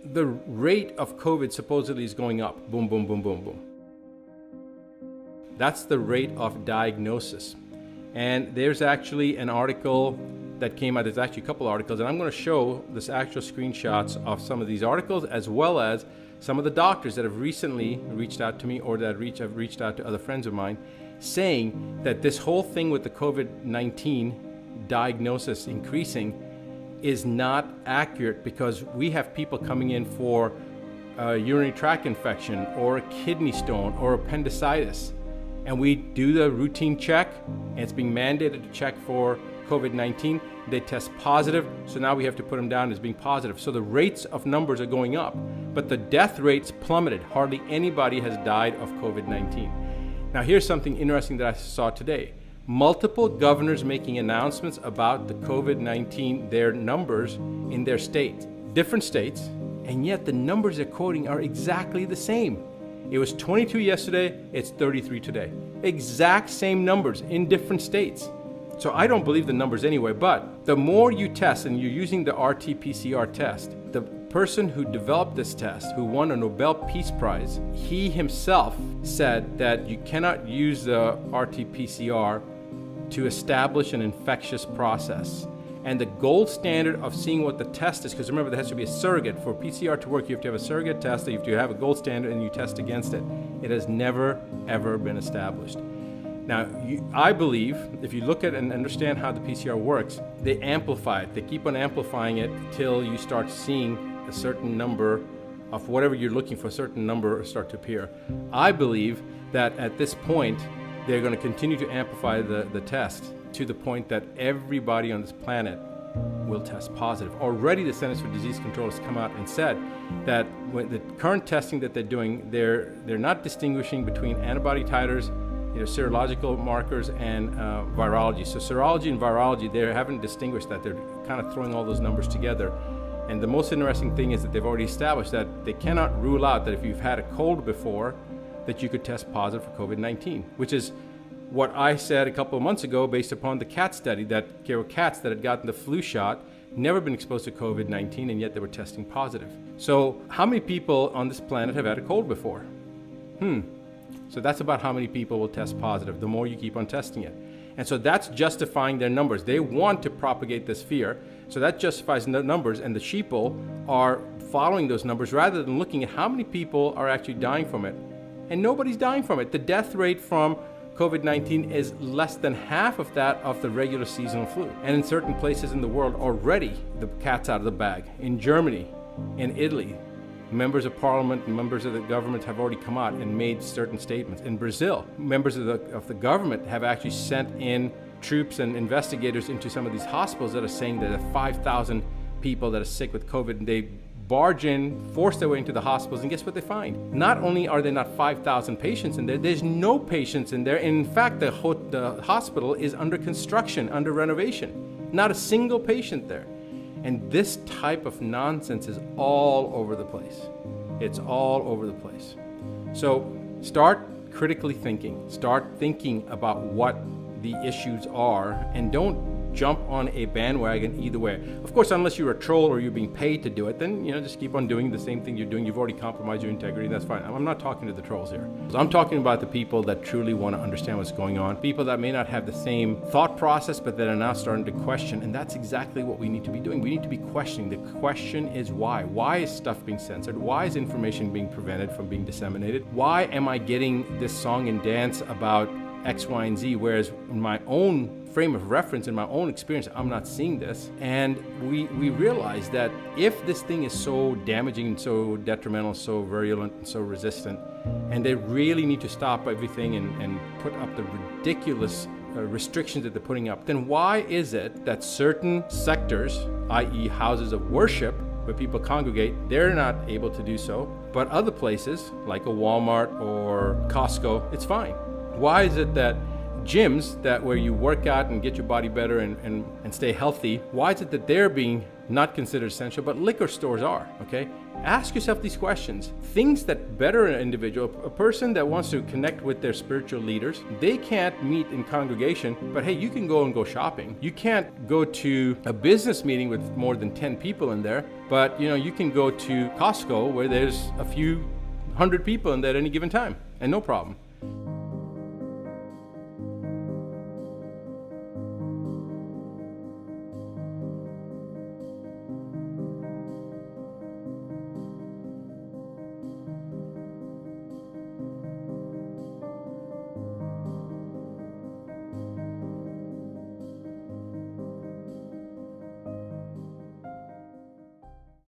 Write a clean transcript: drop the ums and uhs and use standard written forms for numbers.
The rate of COVID supposedly is going up. Boom, boom, boom, boom, boom. That's the rate of diagnosis. And there's actually an article that came out. There's actually a couple articles, and I'm going to show this actual screenshots of some of these articles, as well as some of the doctors that have recently reached out to me, or that have reached out to other friends of mine, saying that this whole thing with the COVID-19 diagnosis increasing is not accurate, because we have people coming in for a urinary tract infection or a kidney stone or appendicitis, and we do the routine check, and it's being mandated to check for COVID-19. They test positive, so now we have to put them down as being positive. So the rates of numbers are going up, but the death rates plummeted. Hardly anybody has died of COVID-19. Now here's something interesting that I saw today. Multiple governors making announcements about the COVID-19, their numbers in their states, different states, and yet the numbers they're quoting are exactly the same. It was 22 yesterday, it's 33 today. Exact same numbers in different states. So I don't believe the numbers anyway, but the more you test, and you're using the RT-PCR test, the person who developed this test, who won a Nobel Peace Prize, he himself said that you cannot use the RT-PCR to establish an infectious process. And the gold standard of seeing what the test is, because remember, there has to be a surrogate. For PCR to work, you have to have a surrogate test, you have to have a gold standard, and you test against it. It has never, ever been established. Now, I believe, if you look at and understand how the PCR works, they amplify it. They keep on amplifying it till you start seeing a certain number of whatever you're looking for, a certain number start to appear. I believe that at this point, they're going to continue to amplify the test to the point that everybody on this planet will test positive. Already the Centers for Disease Control has come out and said that with the current testing that they're doing, they're not distinguishing between antibody titers, serological markers, and virology. So serology and virology, they haven't distinguished that. They're kind of throwing all those numbers together. And the most interesting thing is that they've already established that they cannot rule out that if you've had a cold before, that you could test positive for COVID-19, which is what I said a couple of months ago based upon the cat study, that there were cats that had gotten the flu shot, never been exposed to COVID-19, and yet they were testing positive. So how many people on this planet have had a cold before? So that's about how many people will test positive, the more you keep on testing it. And so that's justifying their numbers. They want to propagate this fear, so that justifies the numbers, and the sheeple are following those numbers rather than looking at how many people are actually dying from it. And nobody's dying from it. The death rate from COVID-19 is less than half of that of the regular seasonal flu. And in certain places in the world already, the cat's out of the bag. In Germany, in Italy, members of parliament and members of the government have already come out and made certain statements. In Brazil, members of the government have actually sent in troops and investigators into some of these hospitals that are saying that there are 5,000 people that are sick with COVID, and they barge in, force their way into the hospitals, and guess what they find? Not only are there not 5,000 patients in there, there's no patients in there. In fact, the hospital is under construction, under renovation. Not a single patient there. And this type of nonsense is all over the place. It's all over the place. So start critically thinking. Start thinking about what the issues are, and don't jump on a bandwagon either way. Of course, unless you're a troll or you're being paid to do it, then just keep on doing the same thing you're doing. You've already compromised your integrity. That's fine. I'm not talking to the trolls here. I'm talking about the people that truly want to understand what's going on. People that may not have the same thought process, but that are now starting to question. And that's exactly what we need to be doing. We need to be questioning. The question is why? Why is stuff being censored? Why is information being prevented from being disseminated? Why am I getting this song and dance about X, Y, and Z, whereas in my own frame of reference, in my own experience, I'm not seeing this? And we realize that if this thing is so damaging and so detrimental, so virulent and so resistant, and they really need to stop everything and put up the ridiculous restrictions that they're putting up, then why is it that certain sectors, i.e. houses of worship, where people congregate, they're not able to do so, but other places like a Walmart or Costco, it's fine? Why is it that gyms that where you work out and get your body better and stay healthy, why is it that they're being not considered essential, but liquor stores are, okay? Ask yourself these questions. Things that better an individual, a person that wants to connect with their spiritual leaders, they can't meet in congregation, but hey, you can go shopping. You can't go to a business meeting with more than 10 people in there, but you can go to Costco where there's a few hundred people in there at any given time, and no problem.